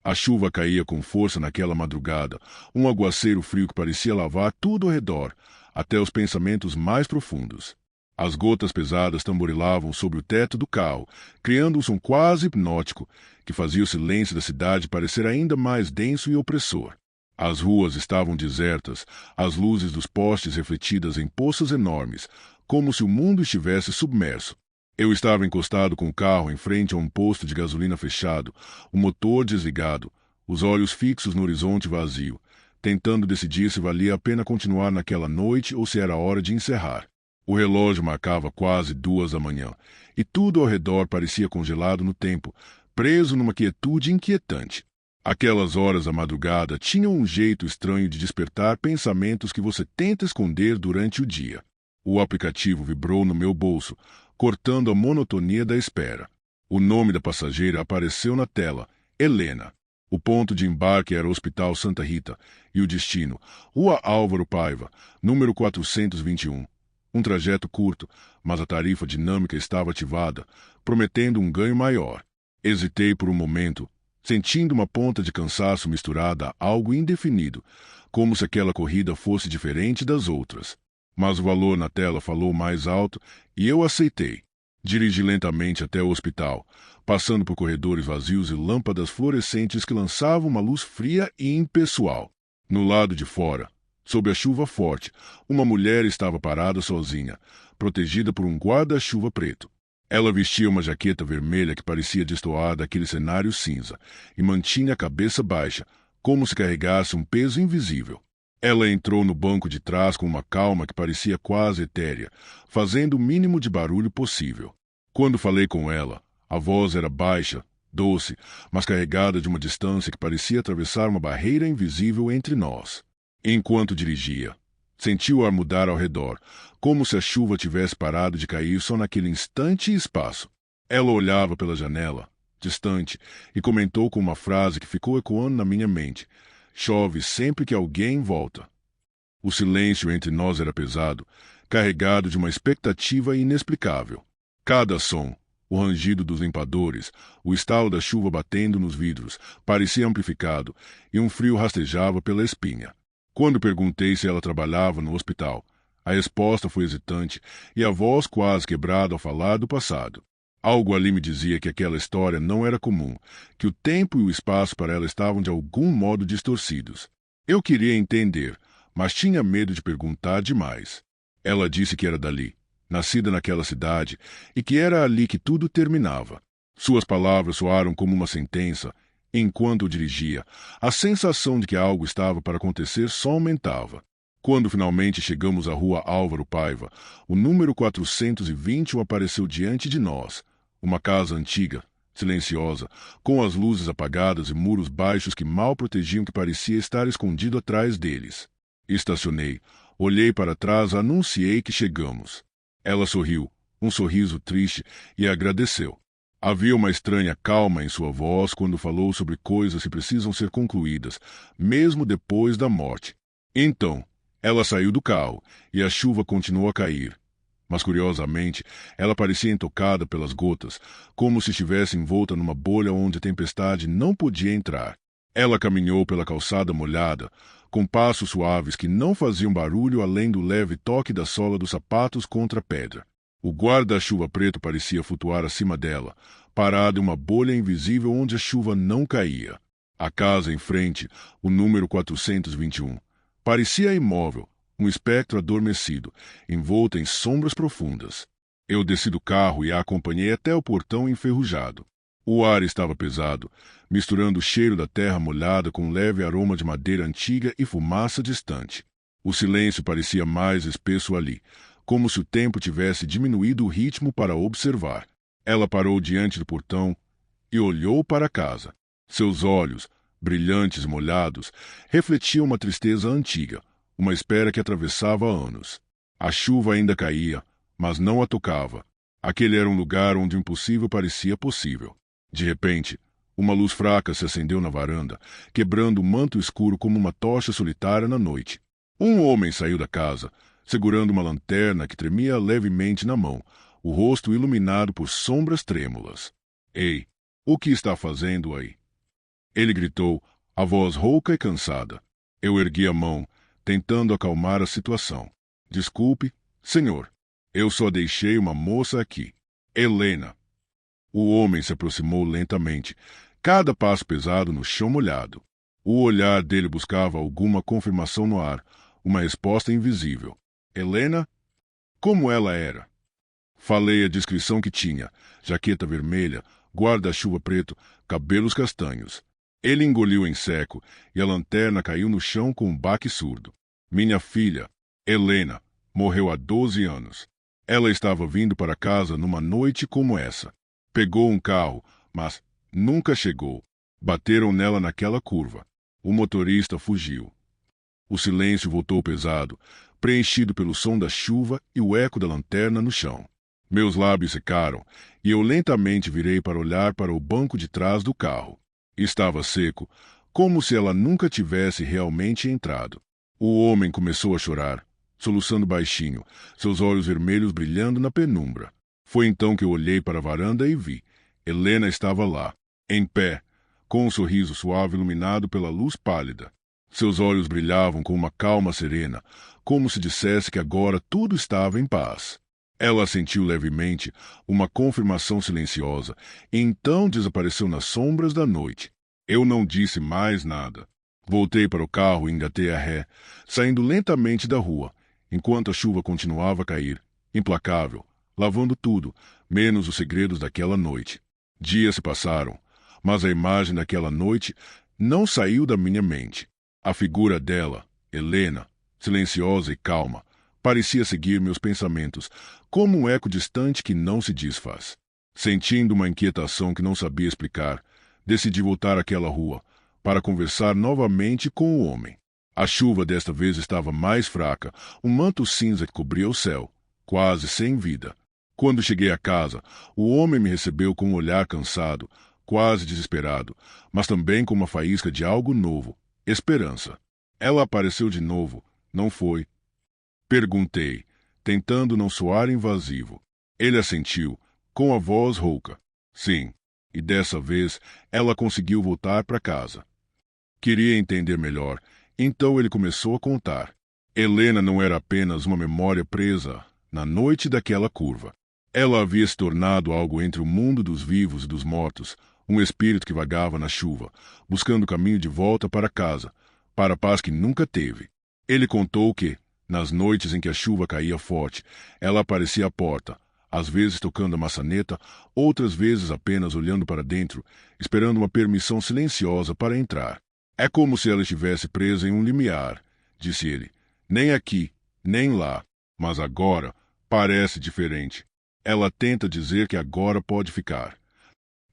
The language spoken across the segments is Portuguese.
A chuva caía com força naquela madrugada, um aguaceiro frio que parecia lavar tudo ao redor, até os pensamentos mais profundos. As gotas pesadas tamborilavam sobre o teto do carro, criando um som quase hipnótico, que fazia o silêncio da cidade parecer ainda mais denso e opressor. As ruas estavam desertas, as luzes dos postes refletidas em poças enormes, como se o mundo estivesse submerso. Eu estava encostado com o carro em frente a um posto de gasolina fechado, o motor desligado, os olhos fixos no horizonte vazio, tentando decidir se valia a pena continuar naquela noite ou se era hora de encerrar. O relógio marcava quase 2 da manhã, e tudo ao redor parecia congelado no tempo, preso numa quietude inquietante. Aquelas horas da madrugada tinham um jeito estranho de despertar pensamentos que você tenta esconder durante o dia. O aplicativo vibrou no meu bolso, cortando a monotonia da espera. O nome da passageira apareceu na tela, Helena. O ponto de embarque era o Hospital Santa Rita, e o destino, Rua Álvaro Paiva, número 421. Um trajeto curto, mas a tarifa dinâmica estava ativada, prometendo um ganho maior. Hesitei por um momento, sentindo uma ponta de cansaço misturada a algo indefinido, como se aquela corrida fosse diferente das outras. Mas o valor na tela falou mais alto e eu aceitei. Dirigi lentamente até o hospital, passando por corredores vazios e lâmpadas fluorescentes que lançavam uma luz fria e impessoal. No lado de fora, sob a chuva forte, uma mulher estava parada sozinha, protegida por um guarda-chuva preto. Ela vestia uma jaqueta vermelha que parecia destoar daquele cenário cinza e mantinha a cabeça baixa, como se carregasse um peso invisível. Ela entrou no banco de trás com uma calma que parecia quase etérea, fazendo o mínimo de barulho possível. Quando falei com ela, a voz era baixa, doce, mas carregada de uma distância que parecia atravessar uma barreira invisível entre nós. Enquanto dirigia, senti o ar mudar ao redor, como se a chuva tivesse parado de cair só naquele instante e espaço. Ela olhava pela janela, distante, e comentou com uma frase que ficou ecoando na minha mente: "Chove sempre que alguém volta." O silêncio entre nós era pesado, carregado de uma expectativa inexplicável. Cada som, o rangido dos limpadores, o estalo da chuva batendo nos vidros, parecia amplificado, e um frio rastejava pela espinha. Quando perguntei se ela trabalhava no hospital, a resposta foi hesitante e a voz quase quebrada ao falar do passado. Algo ali me dizia que aquela história não era comum, que o tempo e o espaço para ela estavam de algum modo distorcidos. Eu queria entender, mas tinha medo de perguntar demais. Ela disse que era dali, nascida naquela cidade, e que era ali que tudo terminava. Suas palavras soaram como uma sentença. Enquanto eu dirigia, a sensação de que algo estava para acontecer só aumentava. Quando finalmente chegamos à Rua Álvaro Paiva, o número 421 apareceu diante de nós. Uma casa antiga, silenciosa, com as luzes apagadas e muros baixos que mal protegiam o que parecia estar escondido atrás deles. Estacionei, olhei para trás e anunciei que chegamos. Ela sorriu, um sorriso triste, e agradeceu. Havia uma estranha calma em sua voz quando falou sobre coisas que precisam ser concluídas, mesmo depois da morte. Então, ela saiu do carro, e a chuva continuou a cair. Mas, curiosamente, ela parecia intocada pelas gotas, como se estivesse envolta numa bolha onde a tempestade não podia entrar. Ela caminhou pela calçada molhada, com passos suaves que não faziam barulho além do leve toque da sola dos sapatos contra a pedra. O guarda-chuva preto parecia flutuar acima dela, parado em uma bolha invisível onde a chuva não caía. A casa em frente, o número 421, parecia imóvel, um espectro adormecido, envolto em sombras profundas. Eu desci do carro e a acompanhei até o portão enferrujado. O ar estava pesado, misturando o cheiro da terra molhada com um leve aroma de madeira antiga e fumaça distante. O silêncio parecia mais espesso ali, como se o tempo tivesse diminuído o ritmo para observar. Ela parou diante do portão e olhou para a casa. Seus olhos, brilhantes e molhados, refletiam uma tristeza antiga, uma espera que atravessava anos. A chuva ainda caía, mas não a tocava. Aquele era um lugar onde o impossível parecia possível. De repente, uma luz fraca se acendeu na varanda, quebrando o manto escuro como uma tocha solitária na noite. Um homem saiu da casa, segurando uma lanterna que tremia levemente na mão, o rosto iluminado por sombras trêmulas. "Ei, o que está fazendo aí?" Ele gritou, a voz rouca e cansada. Eu ergui a mão, tentando acalmar a situação. Desculpe, senhor. Eu só deixei uma moça aqui. Helena. O homem se aproximou lentamente, cada passo pesado no chão molhado. O olhar dele buscava alguma confirmação no ar, uma resposta invisível. Helena? Como ela era? Falei a descrição que tinha: jaqueta vermelha, guarda-chuva preto, cabelos castanhos. Ele engoliu em seco e a lanterna caiu no chão com um baque surdo. Minha filha, Helena, morreu há 12 anos. Ela estava vindo para casa numa noite como essa. Pegou um carro, mas nunca chegou. Bateram nela naquela curva. O motorista fugiu. O silêncio voltou pesado, preenchido pelo som da chuva e o eco da lanterna no chão. Meus lábios secaram e eu lentamente virei para olhar para o banco de trás do carro. Estava seco, como se ela nunca tivesse realmente entrado. O homem começou a chorar, soluçando baixinho, seus olhos vermelhos brilhando na penumbra. Foi então que eu olhei para a varanda e vi. Helena estava lá, em pé, com um sorriso suave iluminado pela luz pálida. Seus olhos brilhavam com uma calma serena, como se dissesse que agora tudo estava em paz. Ela sentiu levemente uma confirmação silenciosa, e então desapareceu nas sombras da noite. Eu não disse mais nada. Voltei para o carro e engatei a ré, saindo lentamente da rua, enquanto a chuva continuava a cair, implacável, lavando tudo, menos os segredos daquela noite. Dias se passaram, mas a imagem daquela noite não saiu da minha mente. A figura dela, Helena, silenciosa e calma, parecia seguir meus pensamentos, como um eco distante que não se desfaz. Sentindo uma inquietação que não sabia explicar, decidi voltar àquela rua, para conversar novamente com o homem. A chuva desta vez estava mais fraca, um manto cinza que cobria o céu, quase sem vida. Quando cheguei à casa, o homem me recebeu com um olhar cansado, quase desesperado, mas também com uma faísca de algo novo, esperança. Ela apareceu de novo, não foi? Perguntei, tentando não soar invasivo. Ele assentiu, com a voz rouca. Sim, e dessa vez ela conseguiu voltar para casa. Queria entender melhor, então ele começou a contar. Helena não era apenas uma memória presa na noite daquela curva. Ela havia se tornado algo entre o mundo dos vivos e dos mortos, um espírito que vagava na chuva, buscando o caminho de volta para casa, para a paz que nunca teve. Ele contou que, nas noites em que a chuva caía forte, ela aparecia à porta, às vezes tocando a maçaneta, outras vezes apenas olhando para dentro, esperando uma permissão silenciosa para entrar. É como se ela estivesse presa em um limiar, disse ele. Nem aqui, nem lá, mas agora parece diferente. Ela tenta dizer que agora pode ficar.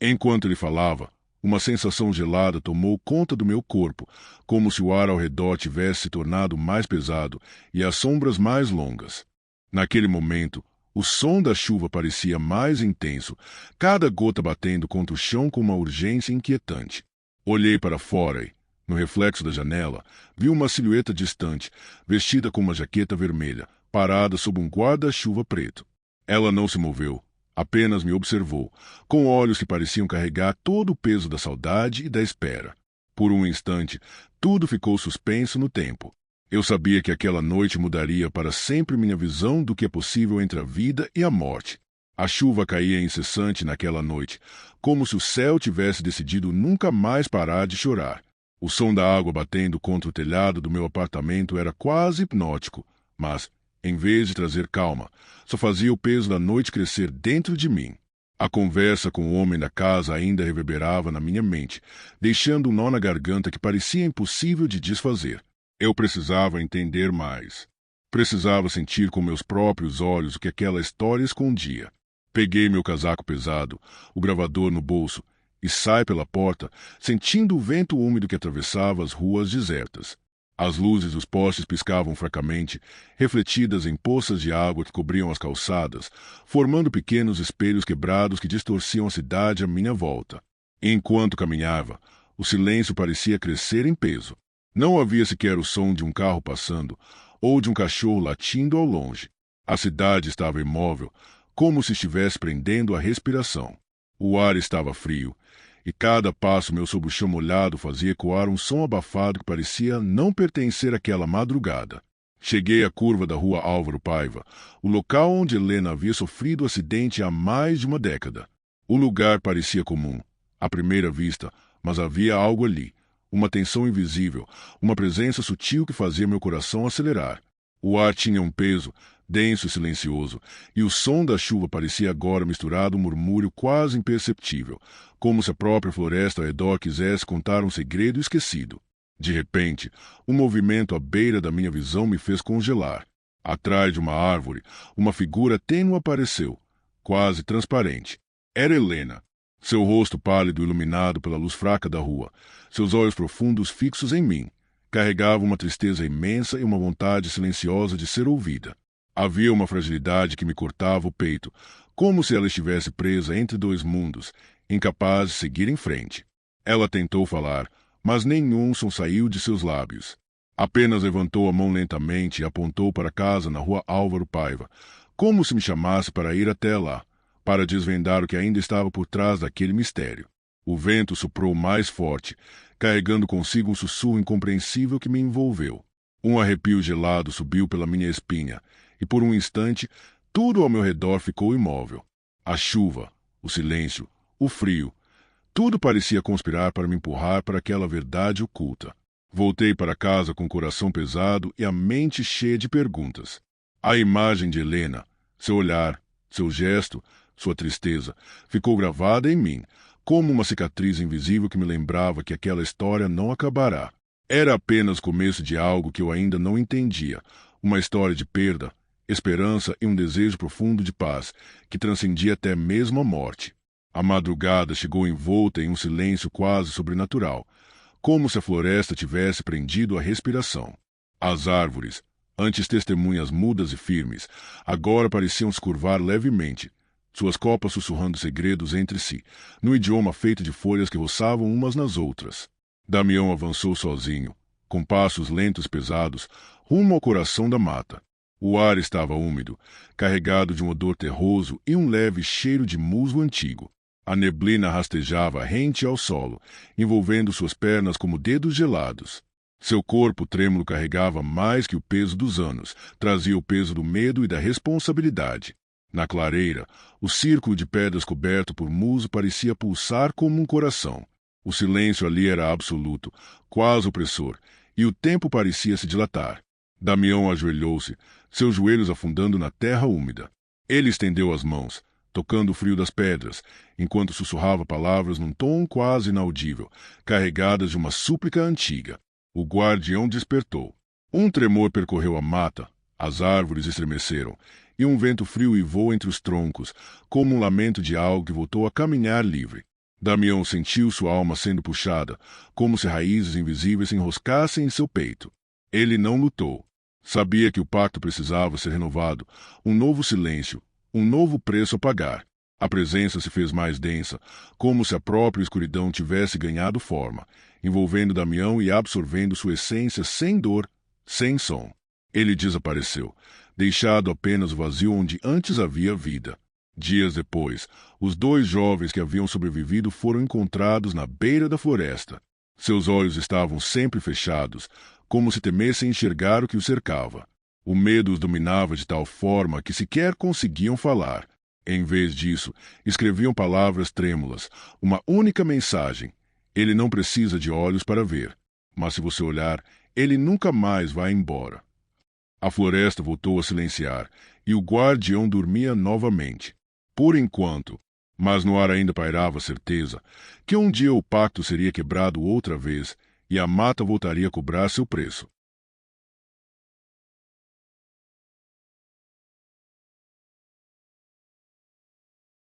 Enquanto ele falava, uma sensação gelada tomou conta do meu corpo, como se o ar ao redor tivesse se tornado mais pesado e as sombras mais longas. Naquele momento, o som da chuva parecia mais intenso, cada gota batendo contra o chão com uma urgência inquietante. Olhei para fora e, no reflexo da janela, vi uma silhueta distante, vestida com uma jaqueta vermelha, parada sob um guarda-chuva preto. Ela não se moveu. Apenas me observou, com olhos que pareciam carregar todo o peso da saudade e da espera. Por um instante, tudo ficou suspenso no tempo. Eu sabia que aquela noite mudaria para sempre minha visão do que é possível entre a vida e a morte. A chuva caía incessante naquela noite, como se o céu tivesse decidido nunca mais parar de chorar. O som da água batendo contra o telhado do meu apartamento era quase hipnótico, mas, em vez de trazer calma, só fazia o peso da noite crescer dentro de mim. A conversa com o homem da casa ainda reverberava na minha mente, deixando um nó na garganta que parecia impossível de desfazer. Eu precisava entender mais. Precisava sentir com meus próprios olhos o que aquela história escondia. Peguei meu casaco pesado, o gravador no bolso, e saí pela porta, sentindo o vento úmido que atravessava as ruas desertas. As luzes dos postes piscavam fracamente, refletidas em poças de água que cobriam as calçadas, formando pequenos espelhos quebrados que distorciam a cidade à minha volta. Enquanto caminhava, o silêncio parecia crescer em peso. Não havia sequer o som de um carro passando, ou de um cachorro latindo ao longe. A cidade estava imóvel, como se estivesse prendendo a respiração. O ar estava frio, e cada passo meu sobre o chão molhado fazia ecoar um som abafado que parecia não pertencer àquela madrugada. Cheguei à curva da rua Álvaro Paiva, o local onde Helena havia sofrido o acidente há mais de uma década. O lugar parecia comum, à primeira vista, mas havia algo ali, uma tensão invisível, uma presença sutil que fazia meu coração acelerar. O ar tinha um peso, denso e silencioso, e o som da chuva parecia agora misturado a um murmúrio quase imperceptível, como se a própria floresta ao redor quisesse contar um segredo esquecido. De repente, um movimento à beira da minha visão me fez congelar. Atrás de uma árvore, uma figura tênue apareceu, quase transparente. Era Helena. Seu rosto pálido iluminado pela luz fraca da rua, seus olhos profundos fixos em mim, carregavam uma tristeza imensa e uma vontade silenciosa de ser ouvida. Havia uma fragilidade que me cortava o peito, como se ela estivesse presa entre dois mundos, incapaz de seguir em frente. Ela tentou falar, mas nenhum som saiu de seus lábios. Apenas levantou a mão lentamente e apontou para a casa na rua Álvaro Paiva, como se me chamasse para ir até lá, para desvendar o que ainda estava por trás daquele mistério. O vento soprou mais forte, carregando consigo um sussurro incompreensível que me envolveu. Um arrepio gelado subiu pela minha espinha, e por um instante, tudo ao meu redor ficou imóvel. A chuva, o silêncio, o frio, tudo parecia conspirar para me empurrar para aquela verdade oculta. Voltei para casa com o coração pesado e a mente cheia de perguntas. A imagem de Helena, seu olhar, seu gesto, sua tristeza, ficou gravada em mim, como uma cicatriz invisível que me lembrava que aquela história não acabará. Era apenas o começo de algo que eu ainda não entendia, uma história de perda, esperança e um desejo profundo de paz, que transcendia até mesmo a morte. A madrugada chegou envolta em um silêncio quase sobrenatural, como se a floresta tivesse prendido a respiração. As árvores, antes testemunhas mudas e firmes, agora pareciam se curvar levemente, suas copas sussurrando segredos entre si, no idioma feito de folhas que roçavam umas nas outras. Damião avançou sozinho, com passos lentos e pesados, rumo ao coração da mata. O ar estava úmido, carregado de um odor terroso e um leve cheiro de musgo antigo. A neblina rastejava rente ao solo, envolvendo suas pernas como dedos gelados. Seu corpo trêmulo carregava mais que o peso dos anos, trazia o peso do medo e da responsabilidade. Na clareira, o círculo de pedras coberto por musgo parecia pulsar como um coração. O silêncio ali era absoluto, quase opressor, e o tempo parecia se dilatar. Damião ajoelhou-se, seus joelhos afundando na terra úmida. Ele estendeu as mãos, tocando o frio das pedras, enquanto sussurrava palavras num tom quase inaudível, carregadas de uma súplica antiga. O guardião despertou. Um tremor percorreu a mata, as árvores estremeceram, e um vento frio uivou entre os troncos, como um lamento de algo que voltou a caminhar livre. Damião sentiu sua alma sendo puxada, como se raízes invisíveis se enroscassem em seu peito. Ele não lutou. Sabia que o pacto precisava ser renovado, um novo silêncio, um novo preço a pagar. A presença se fez mais densa, como se a própria escuridão tivesse ganhado forma, envolvendo Damião e absorvendo sua essência sem dor, sem som. Ele desapareceu, deixado apenas o vazio onde antes havia vida. Dias depois, os dois jovens que haviam sobrevivido foram encontrados na beira da floresta. Seus olhos estavam sempre fechados, como se temessem enxergar o que os cercava. O medo os dominava de tal forma que sequer conseguiam falar. Em vez disso, escreviam palavras trêmulas, uma única mensagem. Ele não precisa de olhos para ver, mas se você olhar, ele nunca mais vai embora. A floresta voltou a silenciar, e o guardião dormia novamente. Por enquanto, mas no ar ainda pairava a certeza que um dia o pacto seria quebrado outra vez e a mata voltaria a cobrar seu preço.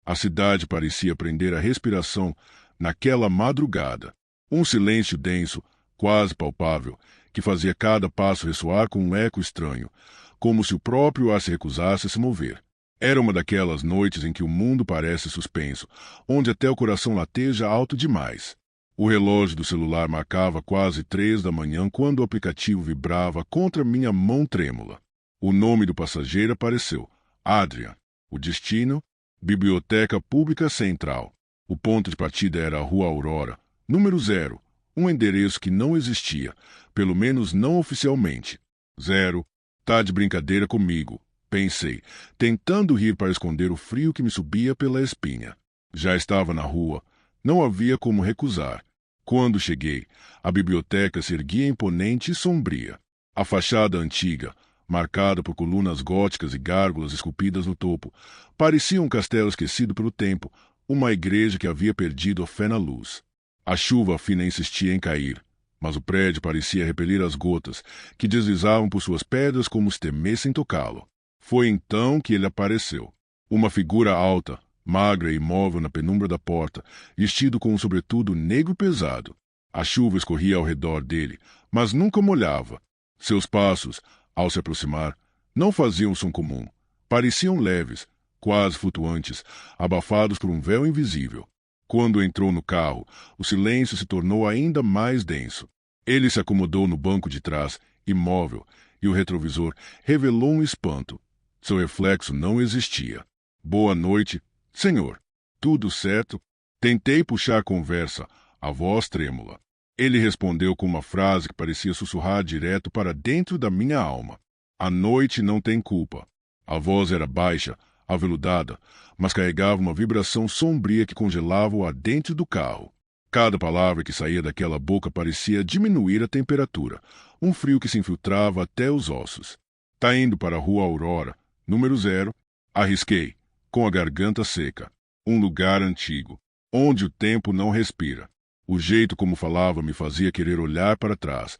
A cidade parecia prender a respiração naquela madrugada. Um silêncio denso, quase palpável, que fazia cada passo ressoar com um eco estranho, como se o próprio ar se recusasse a se mover. Era uma daquelas noites em que o mundo parece suspenso, onde até o coração lateja alto demais. O relógio do celular marcava quase 3 da manhã quando o aplicativo vibrava contra minha mão trêmula. O nome do passageiro apareceu: Adrian. O destino: Biblioteca Pública Central. O ponto de partida era a Rua Aurora, número 0, um endereço que não existia, pelo menos não oficialmente. 0, tá de brincadeira comigo, pensei, tentando rir para esconder o frio que me subia pela espinha. Já estava na rua, não havia como recusar. Quando cheguei, a biblioteca se erguia imponente e sombria. A fachada antiga, marcada por colunas góticas e gárgulas esculpidas no topo, parecia um castelo esquecido pelo tempo, uma igreja que havia perdido a fé na luz. A chuva fina insistia em cair, mas o prédio parecia repelir as gotas, que deslizavam por suas pedras como se temessem tocá-lo. Foi então que ele apareceu. Uma figura alta, magra e imóvel na penumbra da porta, vestido com um sobretudo negro pesado. A chuva escorria ao redor dele, mas nunca molhava. Seus passos, ao se aproximar, não faziam som comum. Pareciam leves, quase flutuantes, abafados por um véu invisível. Quando entrou no carro, o silêncio se tornou ainda mais denso. Ele se acomodou no banco de trás, imóvel, e o retrovisor revelou um espanto. Seu reflexo não existia. Boa noite, senhor. Tudo certo? Tentei puxar a conversa, a voz trêmula. Ele respondeu com uma frase que parecia sussurrar direto para dentro da minha alma. A noite não tem culpa. A voz era baixa, aveludada, mas carregava uma vibração sombria que congelava o ar dentro do carro. Cada palavra que saía daquela boca parecia diminuir a temperatura, um frio que se infiltrava até os ossos. Tá indo para a Rua Aurora, número 0, arrisquei, com a garganta seca. Um lugar antigo, onde o tempo não respira. O jeito como falava me fazia querer olhar para trás,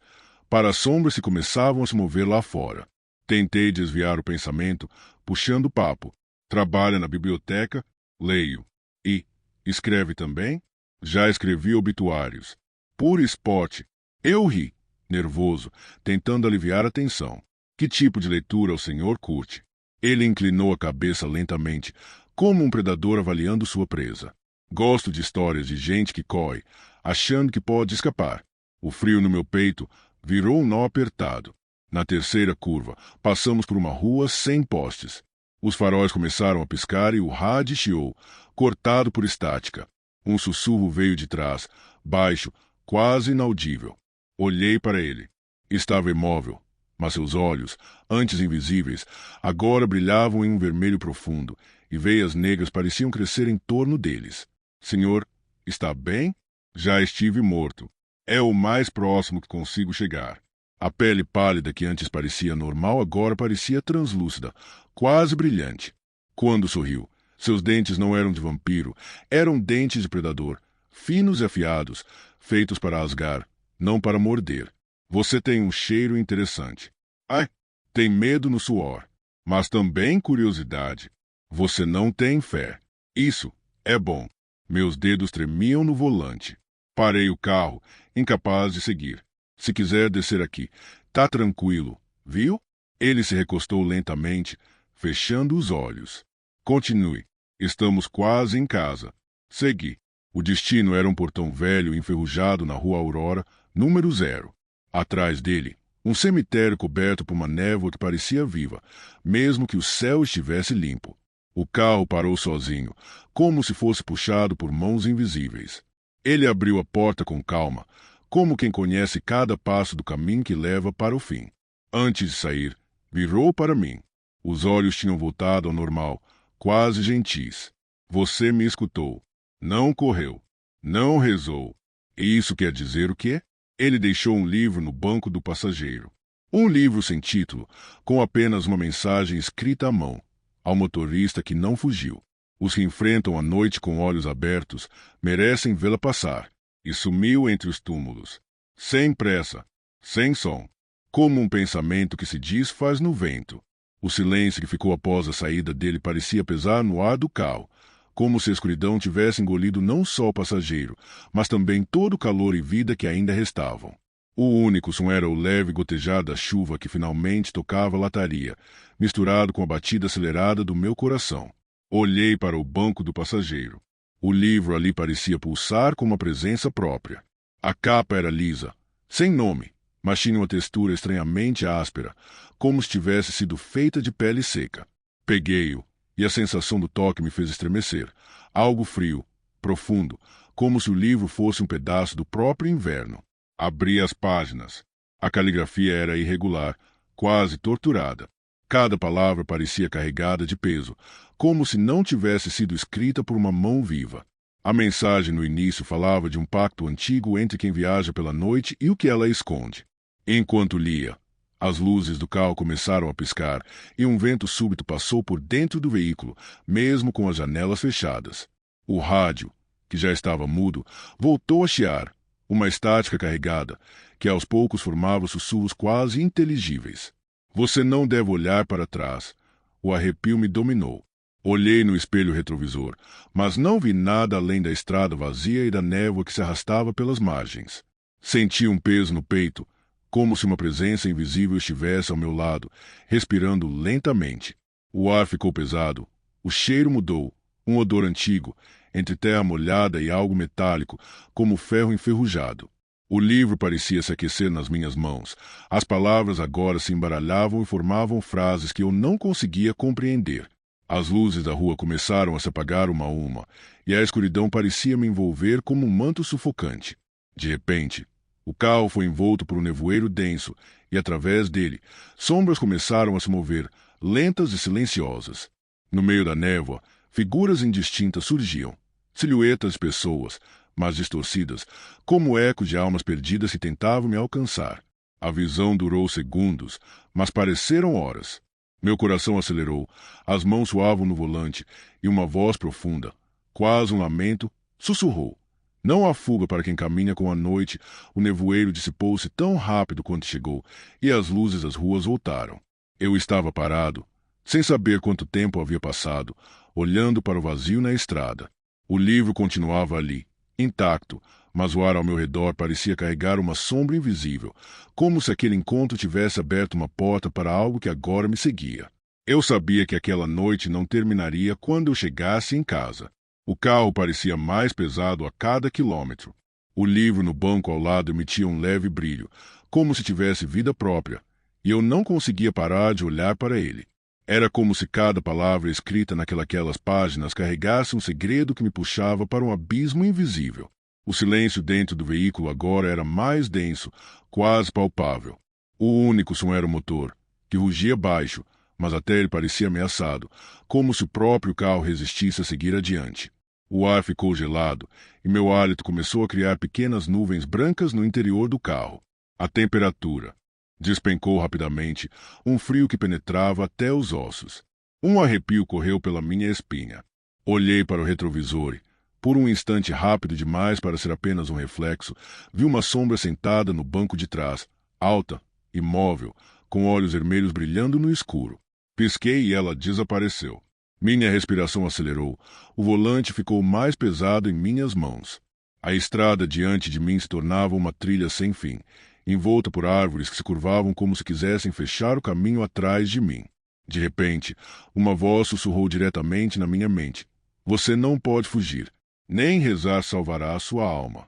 para as sombras que começavam a se mover lá fora. Tentei desviar o pensamento, puxando o papo. Trabalha na biblioteca? Leio. E escreve também? Já escrevi obituários. Puro esporte. Eu ri, nervoso, tentando aliviar a tensão. Que tipo de leitura o senhor curte? Ele inclinou a cabeça lentamente, como um predador avaliando sua presa. Gosto de histórias de gente que corre, achando que pode escapar. O frio no meu peito virou um nó apertado. Na terceira curva, passamos por uma rua sem postes. Os faróis começaram a piscar e o rádio chiou, cortado por estática. Um sussurro veio de trás, baixo, quase inaudível. Olhei para ele. Estava imóvel, mas seus olhos, antes invisíveis, agora brilhavam em um vermelho profundo, e veias negras pareciam crescer em torno deles. Senhor, está bem? Já estive morto. É o mais próximo que consigo chegar. A pele pálida que antes parecia normal agora parecia translúcida, quase brilhante. Quando sorriu, seus dentes não eram de vampiro, eram dentes de predador, finos e afiados, feitos para rasgar, não para morder. Você tem um cheiro interessante. Ai, tem medo no suor, mas também curiosidade. Você não tem fé. Isso é bom. Meus dedos tremiam no volante. Parei o carro, incapaz de seguir. Se quiser descer aqui, tá tranquilo, viu? Ele se recostou lentamente, fechando os olhos. Continue. Estamos quase em casa. Segui. O destino era um portão velho enferrujado na Rua Aurora, número 0. Atrás dele, um cemitério coberto por uma névoa que parecia viva, mesmo que o céu estivesse limpo. O carro parou sozinho, como se fosse puxado por mãos invisíveis. Ele abriu a porta com calma, como quem conhece cada passo do caminho que leva para o fim. Antes de sair, virou para mim. Os olhos tinham voltado ao normal, quase gentis. Você me escutou. Não correu. Não rezou. E isso quer dizer o quê? Ele deixou um livro no banco do passageiro. Um livro sem título, com apenas uma mensagem escrita à mão, ao motorista que não fugiu. Os que enfrentam a noite com olhos abertos merecem vê-la passar. E sumiu entre os túmulos. Sem pressa, sem som. Como um pensamento que se desfaz no vento. O silêncio que ficou após a saída dele parecia pesar no ar do carro, como se a escuridão tivesse engolido não só o passageiro, mas também todo o calor e vida que ainda restavam. O único som era o leve gotejar da chuva que finalmente tocava a lataria, misturado com a batida acelerada do meu coração. Olhei para o banco do passageiro. O livro ali parecia pulsar com uma presença própria. A capa era lisa, sem nome, mas tinha uma textura estranhamente áspera, como se tivesse sido feita de pele seca. Peguei-o, e a sensação do toque me fez estremecer. Algo frio, profundo, como se o livro fosse um pedaço do próprio inverno. Abri as páginas. A caligrafia era irregular, quase torturada. Cada palavra parecia carregada de peso, como se não tivesse sido escrita por uma mão viva. A mensagem no início falava de um pacto antigo entre quem viaja pela noite e o que ela esconde. Enquanto lia, as luzes do carro começaram a piscar e um vento súbito passou por dentro do veículo, mesmo com as janelas fechadas. O rádio, que já estava mudo, voltou a chiar, uma estática carregada, que aos poucos formava sussurros quase inteligíveis. Você não deve olhar para trás. O arrepio me dominou. Olhei no espelho retrovisor, mas não vi nada além da estrada vazia e da névoa que se arrastava pelas margens. Senti um peso no peito, como se uma presença invisível estivesse ao meu lado, respirando lentamente. O ar ficou pesado, o cheiro mudou, um odor antigo, entre terra molhada e algo metálico, como ferro enferrujado. O livro parecia se aquecer nas minhas mãos. As palavras agora se embaralhavam e formavam frases que eu não conseguia compreender. As luzes da rua começaram a se apagar uma a uma, e a escuridão parecia me envolver como um manto sufocante. De repente, o carro foi envolto por um nevoeiro denso, e através dele, sombras começaram a se mover, lentas e silenciosas. No meio da névoa, figuras indistintas surgiam, silhuetas de pessoas, mas distorcidas, como ecos de almas perdidas que tentavam me alcançar. A visão durou segundos, mas pareceram horas. Meu coração acelerou, as mãos suavam no volante, e uma voz profunda, quase um lamento, sussurrou. Não há fuga para quem caminha com a noite. O nevoeiro dissipou-se tão rápido quanto chegou, e as luzes das ruas voltaram. Eu estava parado, sem saber quanto tempo havia passado, olhando para o vazio na estrada. O livro continuava ali, intacto, mas o ar ao meu redor parecia carregar uma sombra invisível, como se aquele encontro tivesse aberto uma porta para algo que agora me seguia. Eu sabia que aquela noite não terminaria quando eu chegasse em casa. O carro parecia mais pesado a cada quilômetro. O livro no banco ao lado emitia um leve brilho, como se tivesse vida própria, e eu não conseguia parar de olhar para ele. Era como se cada palavra escrita naquelas páginas carregasse um segredo que me puxava para um abismo invisível. O silêncio dentro do veículo agora era mais denso, quase palpável. O único som era o motor, que rugia baixo, mas até ele parecia ameaçado, como se o próprio carro resistisse a seguir adiante. O ar ficou gelado, e meu hálito começou a criar pequenas nuvens brancas no interior do carro. A temperatura despencou rapidamente, um frio que penetrava até os ossos. Um arrepio correu pela minha espinha. Olhei para o retrovisor e, por um instante rápido demais para ser apenas um reflexo, vi uma sombra sentada no banco de trás, alta, imóvel, com olhos vermelhos brilhando no escuro. Pisquei e ela desapareceu. Minha respiração acelerou. O volante ficou mais pesado em minhas mãos. A estrada diante de mim se tornava uma trilha sem fim, envolta por árvores que se curvavam como se quisessem fechar o caminho atrás de mim. De repente, uma voz sussurrou diretamente na minha mente. Você não pode fugir. Nem rezar salvará a sua alma.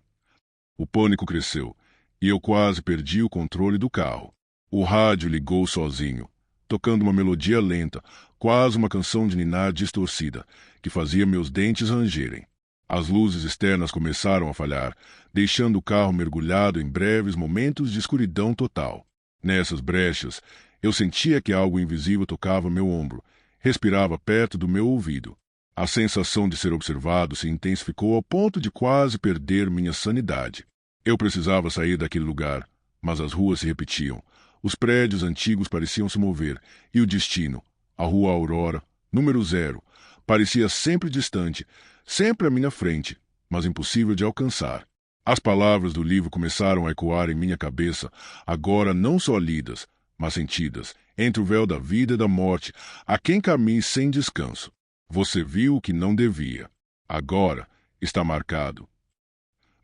O pânico cresceu, e eu quase perdi o controle do carro. O rádio ligou sozinho, tocando uma melodia lenta, quase uma canção de ninar distorcida, que fazia meus dentes rangerem. As luzes externas começaram a falhar, deixando o carro mergulhado em breves momentos de escuridão total. Nessas brechas, eu sentia que algo invisível tocava meu ombro, respirava perto do meu ouvido. A sensação de ser observado se intensificou ao ponto de quase perder minha sanidade. Eu precisava sair daquele lugar, mas as ruas se repetiam. Os prédios antigos pareciam se mover, e o destino, a Rua Aurora, número 0, parecia sempre distante, sempre à minha frente, mas impossível de alcançar. As palavras do livro começaram a ecoar em minha cabeça, agora não só lidas, mas sentidas, entre o véu da vida e da morte, a quem caminhe sem descanso. Você viu o que não devia. Agora está marcado.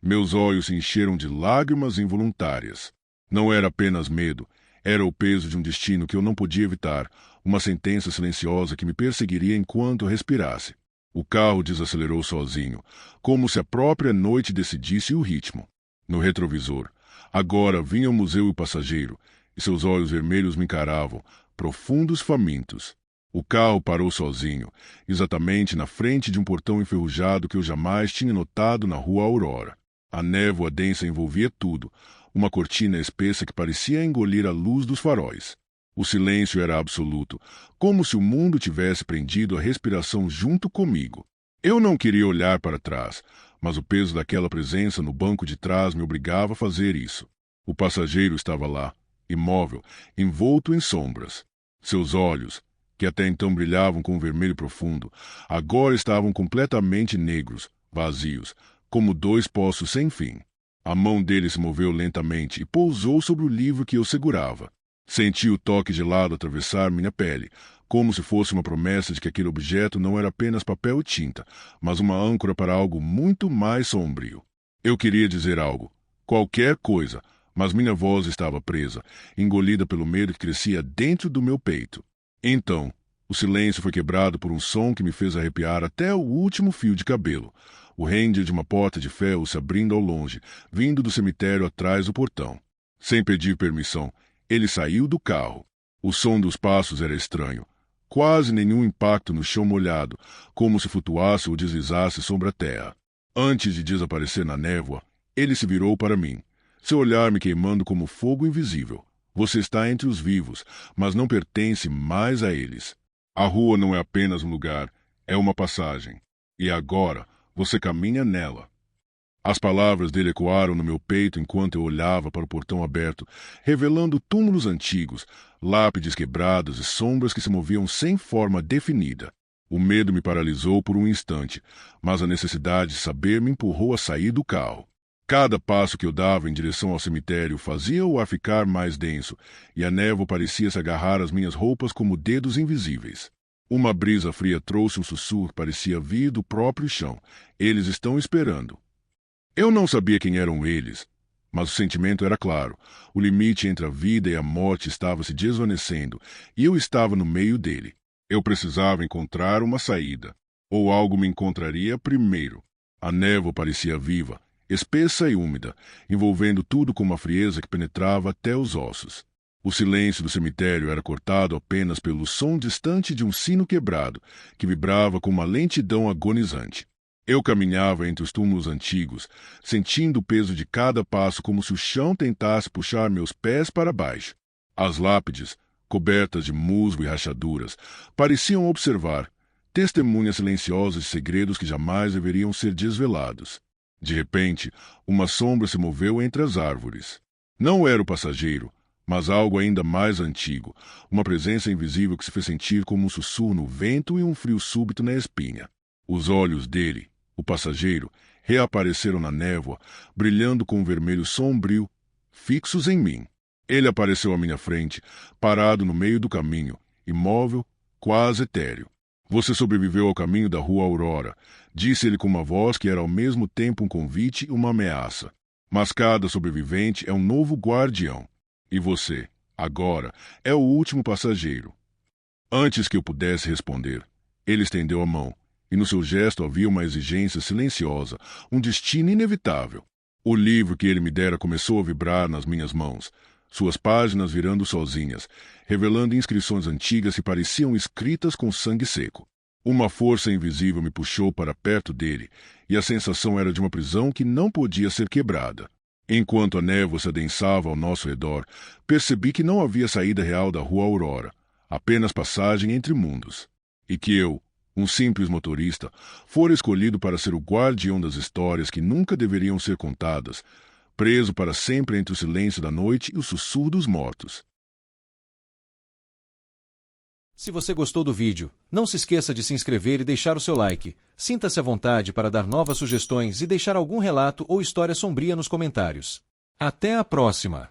Meus olhos se encheram de lágrimas involuntárias. Não era apenas medo, era o peso de um destino que eu não podia evitar, uma sentença silenciosa que me perseguiria enquanto respirasse. O carro desacelerou sozinho, como se a própria noite decidisse o ritmo. No retrovisor, agora vinham o museu e o passageiro, e seus olhos vermelhos me encaravam, profundos, famintos. O carro parou sozinho, exatamente na frente de um portão enferrujado que eu jamais tinha notado na rua Aurora. A névoa densa envolvia tudo, uma cortina espessa que parecia engolir a luz dos faróis. O silêncio era absoluto, como se o mundo tivesse prendido a respiração junto comigo. Eu não queria olhar para trás, mas o peso daquela presença no banco de trás me obrigava a fazer isso. O passageiro estava lá, imóvel, envolto em sombras. Seus olhos, que até então brilhavam com um vermelho profundo, agora estavam completamente negros, vazios, como dois poços sem fim. A mão dele se moveu lentamente e pousou sobre o livro que eu segurava. Senti o toque gelado atravessar minha pele, como se fosse uma promessa de que aquele objeto não era apenas papel e tinta, mas uma âncora para algo muito mais sombrio. Eu queria dizer algo, qualquer coisa, mas minha voz estava presa, engolida pelo medo que crescia dentro do meu peito. Então, o silêncio foi quebrado por um som que me fez arrepiar até o último fio de cabelo. O render de uma porta de ferro se abrindo ao longe, vindo do cemitério atrás do portão. Sem pedir permissão, ele saiu do carro. O som dos passos era estranho. Quase nenhum impacto no chão molhado, como se flutuasse ou deslizasse sobre a terra. Antes de desaparecer na névoa, ele se virou para mim, seu olhar me queimando como fogo invisível. Você está entre os vivos, mas não pertence mais a eles. A rua não é apenas um lugar, é uma passagem. E agora, você caminha nela. As palavras dele ecoaram no meu peito enquanto eu olhava para o portão aberto, revelando túmulos antigos, lápides quebradas e sombras que se moviam sem forma definida. O medo me paralisou por um instante, mas a necessidade de saber me empurrou a sair do carro. Cada passo que eu dava em direção ao cemitério fazia o ar ficar mais denso, e a névoa parecia se agarrar às minhas roupas como dedos invisíveis. Uma brisa fria trouxe um sussurro que parecia vir do próprio chão. Eles estão esperando. Eu não sabia quem eram eles, mas o sentimento era claro. O limite entre a vida e a morte estava se desvanecendo, e eu estava no meio dele. Eu precisava encontrar uma saída, ou algo me encontraria primeiro. A névoa parecia viva, espessa e úmida, envolvendo tudo com uma frieza que penetrava até os ossos. O silêncio do cemitério era cortado apenas pelo som distante de um sino quebrado, que vibrava com uma lentidão agonizante. Eu caminhava entre os túmulos antigos, sentindo o peso de cada passo como se o chão tentasse puxar meus pés para baixo. As lápides, cobertas de musgo e rachaduras, pareciam observar, testemunhas silenciosas de segredos que jamais deveriam ser desvelados. De repente, uma sombra se moveu entre as árvores. Não era o passageiro, mas algo ainda mais antigo, uma presença invisível que se fez sentir como um sussurro no vento e um frio súbito na espinha. Os olhos dele, o passageiro, reapareceram na névoa, brilhando com um vermelho sombrio, fixos em mim. Ele apareceu à minha frente, parado no meio do caminho, imóvel, quase etéreo. Você sobreviveu ao caminho da rua Aurora, disse ele com uma voz que era ao mesmo tempo um convite e uma ameaça. Mas cada sobrevivente é um novo guardião. E você, agora, é o último passageiro. Antes que eu pudesse responder, ele estendeu a mão, e no seu gesto havia uma exigência silenciosa, um destino inevitável. O livro que ele me dera começou a vibrar nas minhas mãos, suas páginas virando sozinhas, revelando inscrições antigas que pareciam escritas com sangue seco. Uma força invisível me puxou para perto dele, e a sensação era de uma prisão que não podia ser quebrada. Enquanto a névoa se adensava ao nosso redor, percebi que não havia saída real da rua Aurora, apenas passagem entre mundos. E que eu, um simples motorista, fora escolhido para ser o guardião das histórias que nunca deveriam ser contadas, preso para sempre entre o silêncio da noite e o sussurro dos mortos. Se você gostou do vídeo, não se esqueça de se inscrever e deixar o seu like. Sinta-se à vontade para dar novas sugestões e deixar algum relato ou história sombria nos comentários. Até a próxima!